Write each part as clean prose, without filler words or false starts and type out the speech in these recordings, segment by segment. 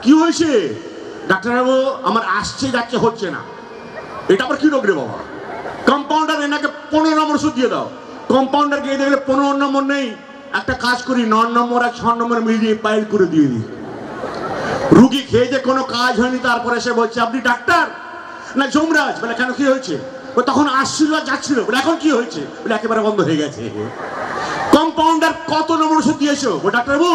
কি হয়েছে? ডাক্তারবাবু আমার আসছে যাচ্ছে হচ্ছে না। এটা আবার কি রোগ রে বাবা? কম্পাউন্ডার এনাকে 15 নম্বর ওষুধ দিয়ে দাও। কম্পাউন্ডার গিয়ে দেখলে 15 নম্বর নেই। একটা কাজ করি 9 নম্বর আর 6 নম্বর মিলিয়ে পাইল করে দিয়ে দিই। রুগী খেয়ে যে কোনো কাজ হয়নি, তারপরে সে বলছে আপনি ডাক্তার না যমরাজ? বলে কেন কি হয়েছে? ও তখন আসছিল আর যাচ্ছিল। বলে এখন কি হয়েছে? বলে একেবারে বন্ধ হয়ে গেছে। কম্পাউন্ডার কত নম্বর ওষুধ দিয়েছো? ও ডাক্তারবাবু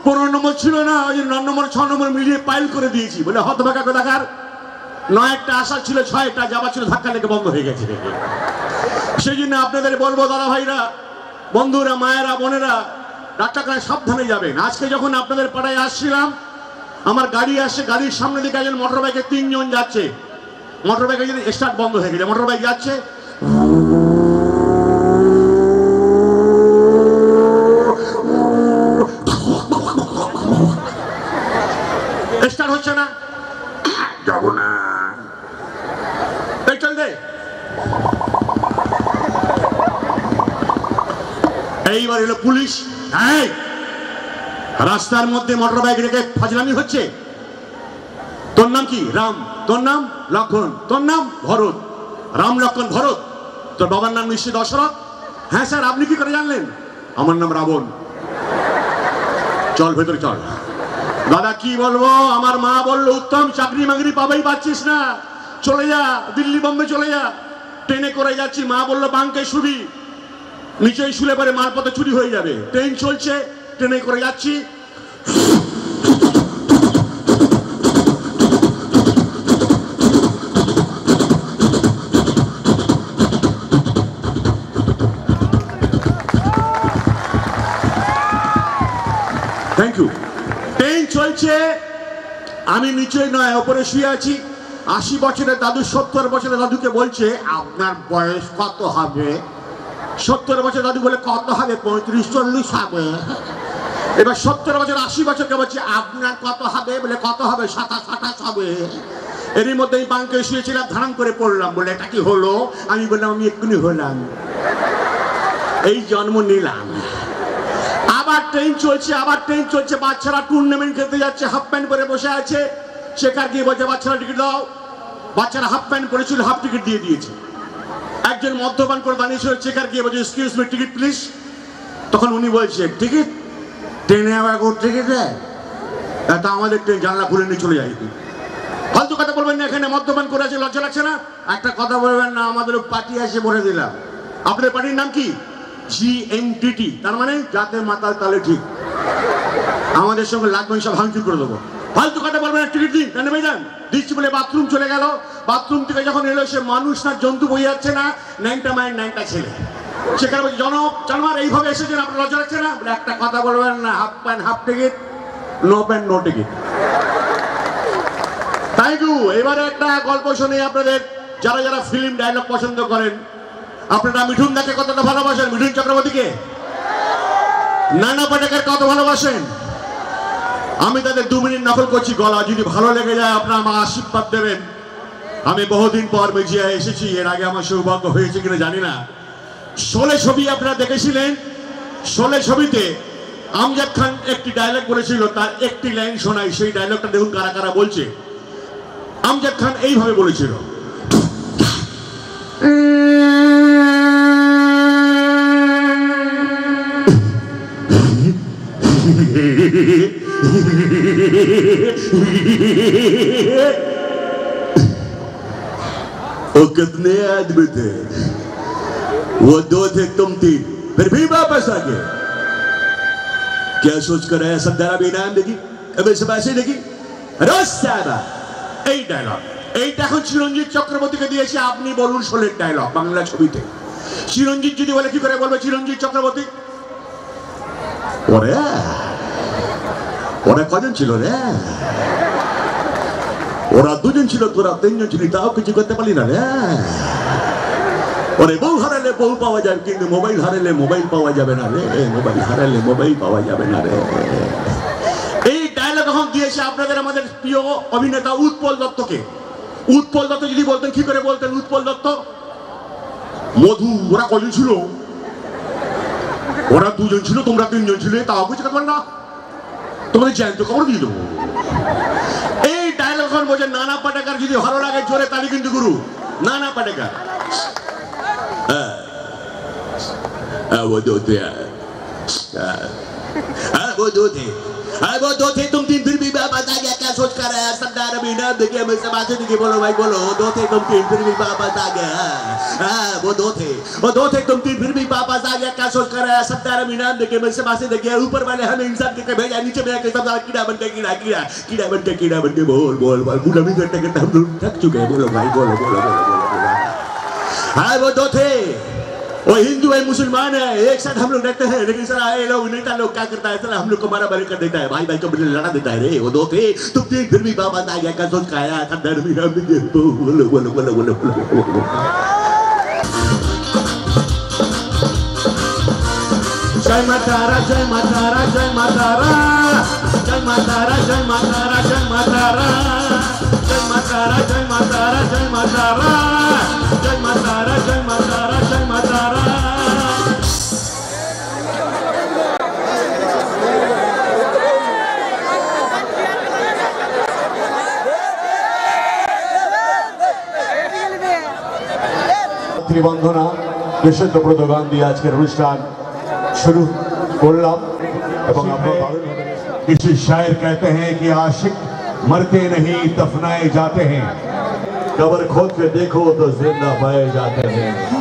15 নম্বর ছিল না, ওই 9 নম্বর 6 নম্বর মিলিয়ে পাইল করে দিয়েছি। বলে হতভাগা কোথাকার, 9টা আসা ছিল 6টা যাওয়া ছিল, ধাক্কা লেগে বন্ধ হয়ে গেছে। সেই জন্য আপনাদের বলবো দাদা ভাইরা, বন্ধুরা, মায়েরা, বোনেরা, ডাক্তারখানায় সাবধানে যাবেন। আজকে যখন আপনাদের পাড়ায় আসছিলাম, আমার গাড়ি আসছে, গাড়ির সামনে দিকে একজন মোটর বাইকে 3 জন যাচ্ছে। মোটর বাইকে যদি স্টার্ট বন্ধ হয়ে গেছে, মোটর বাইক যাচ্ছে, স্টার্ট হচ্ছে না, যাবো না, চল দে। এইবার এলো পুলিশ। রাস্তার মধ্যে মোটর বাইক রেখে ফাজলামি হচ্ছে। তোর নাম কি? রাম। তোর নাম লক্ষণ। তোর নাম ভরত। রাম লক্ষণ ভরত। তোর বাবার নাম নিশ্চয় দশরথ। হ্যাঁ স্যার, আপনি কি করে জানলেন? আমার নাম রাবণ। চল ভেতরে চল। দাদা কি বলবো, আমার মা বললো উত্তম চাকরি মাকরি পাবেই পাচ্ছিস না, চলে যা দিল্লি বোম্বে চলে যা। ট্রেনে করে যাচ্ছি, মা বললো বাঙ্কে শুবি, নিচেই শুলে পরে মার পথে চুরি হয়ে যাবে। ট্রেন চলছে, ট্রেনে করে যাচ্ছি, থ্যাংক ইউ। ট্রেন চলছে, আমি নিচে নয় ওপরে শুয়ে আছি। 80 বছরের দাদু 70 বছরের দাদুকে বলছে আপনার বয়স কত হবে? 70 বছর দাদু বলে কত হবে? 35-40 হবে। এবার 70 বছর 80 বছরকে বলছে আপনার কত হবে? বলে কত হবে? 27-28 হবে। এরই মধ্যে এই বাঙ্কে শুয়েছিলাম, ধারণ করে পড়লাম। বলে এটা কি হলো? আমি বললাম আমি এক্ষুনি হলাম, এই জন্ম নিলাম। আবার ট্রেন চলছে, আবার ট্রেন চলছে, বাচ্চারা টুর্নামেন্ট খেলতে যাচ্ছে, হাফ প্যান্ট পরে বসে আছে। চেকার গিয়ে বলছে বাচ্চারা টিকিট দাও। বাচ্চারা হাফ প্যান্ট পরেছিল, হাফ টিকিট দিয়ে দিয়েছে। একজন মদ্যপান করে দাঁড়িয়েছিল, চেকার গিয়ে বলছে এক্সকিউজ মি, টিকিট প্লিজ। তখন উনি বলছে টিকিট? ট্রেনে আবার টিকিট দেয়? তা আমাদের ট্রেন, জানলা খুলে নিয়ে চলে যায়। ফালতু কথা বলবেন না, এখানে মদ্যপান করে আছে, লজ্জা লাগছে না? একটা কথা বলবেন না, আমাদের পার্টি আছে বলে দিলাম। আপনাদের পার্টির নাম কি? GMTT, তার মানে যাতে মাতাল তালে ঠিক। আমাদের সঙ্গে লাগবেন, সব ভাঙচুর করে দেবো। ফালতু কথা বলবেন না, টিকিট দিন। নেমে যান। দিচ্ছি বলে বাথরুম চলে গেল। বাথরুম থেকে যখন এলো, সে মানুষ না জন্তু বই যাচ্ছে না, 9টা মায়ের 9টা ছেলে। সেখানে বলছে জনক জানোয়ার এইভাবে এসেছেন, আপনার লজ্জা লাগছে না? বলে একটা কথা বলবেন না, half pant half ticket, no pant no ticket. Thank you. এবারে একটা গল্প শুনি আপনাদের, যারা যারা ফিল্ম ডায়লগ পছন্দ করেন। আপনারা মিঠুন দাকে কতটা ভালোবাসেন? মিঠুন চক্রবর্তীকে? নানা পাটেকার কত ভালোবাসেন? আমি তাদের 2 মিনিট নকল করছি গলা, যদি ভালো লেগে যায় আপনারা আমার আশীর্বাদ দেবেন। আমি বহুদিন পর মিডিয়ায় এসেছি, এর আগে আমার সৌভাগ্য হয়েছে কিনা জানি না। 16 ছবি আপনারা দেখেছিলেন। 16 ছবিতে আমজাদ খান একটি ডায়লগ বলেছিল, তার একটি লাইন শোনাই, সেই ডায়লগটা দেখুন কারা কারা বলছে। আমজাদ খান এইভাবে বলেছিল, वो कितने आदमी थे? वो 2 थे, तुम 3, फिर भी वापस आ गए। क्या सोचकर आया? सब दारा भी नाम देखी, अब सब ऐसे देखी। रस्ता এই ডায়লগ, এইটা এখন চিরঞ্জিত চক্রবর্তীকে দিয়েছে। আপনি বলুন 16 ডায়লগ বাংলা ছবিতে। চিরঞ্জিত যদি বলে কি করে বলবে চিরঞ্জিত চক্রবর্তী? ওরে ওরা কজন ছিল রে? ওরা 2 জন ছিল, তোরা 3 জন ছিলি, তাও কিছু করতে পারলি না রে। ওরে বউ হারালে বউ পাওয়া যাবে, কিন্তু মোবাইল হারালে মোবাইল পাওয়া যাবে না রে। মোবাইল হারালে মোবাইল পাওয়া যাবে না রে। এই ডায়লগ এখন দিয়েছে আপনাদের আমাদের প্রিয় অভিনেতা উৎপল দত্তকে। উৎপল দত্ত যদি বলতেন কি করে বলতেন? উৎপল দত্ত, মধু ওরা কজন ছিল? ওরা 2 জন ছিল, তোমরা 3 জন ছিলে, তাও কিছু কথা বল না, তোমাদের জ্যান্ত খবর দিয়ে দেবো। বলছে নানা পাটেকার যদি ভালো লাগে জোরে তালি কিন্তু গুরু নানা পাটেকার वो दो थे वो दो थे तुम तीन फिर भी वापस आ गया क्या सोच कर रहा है सरदार अभी नाम देखिए मैं सब बातें देखिए बोलो भाई बोलो दो थे तुम तीन फिर भी वापस आ गया वो दो थे तुम तीन फिर भी वापस आ गया क्या सोच कर रहा है सरदार अभी नाम देखिए मैं सब बातें देखिए ऊपर वाले हमें इंसान के भेजा नीचे में आके सब कीड़ा बन के कीड़ा बन के बोल पूरा भी करते करते हम लोग थक चुके हैं बोलो भाई बोलो हाँ वो दो थे वो हिंदू है मुसलमान है एक साथ हम लोग रहते हैं लेकिन सर ये लोग नेता लोग क्या करता है सर हम लोग को मारा मारी कर देता है भाई को लड़ा देता है रे वो दो थे तुम तीन फिर भी वापस आ गया क्या सोच खाया था डर भी नाम देखिए बोलो जय मातारा जय मातारा जय मातारा जय मातारा जय मातारा जय मातारा जय मातारा जय मातारा जय मातारा जय मातारा जय मातारा जय मातारा বন্ধনা দেশত্বব্রত গান দিয়ে আজকের অনুষ্ঠান शुरू করলাম এবং আপনারা किसी शायर कहते हैं कि आशिक मरते नहीं दफनाए जाते हैं कब्र खोद के देखो तो जिंदा पाए जाते हैं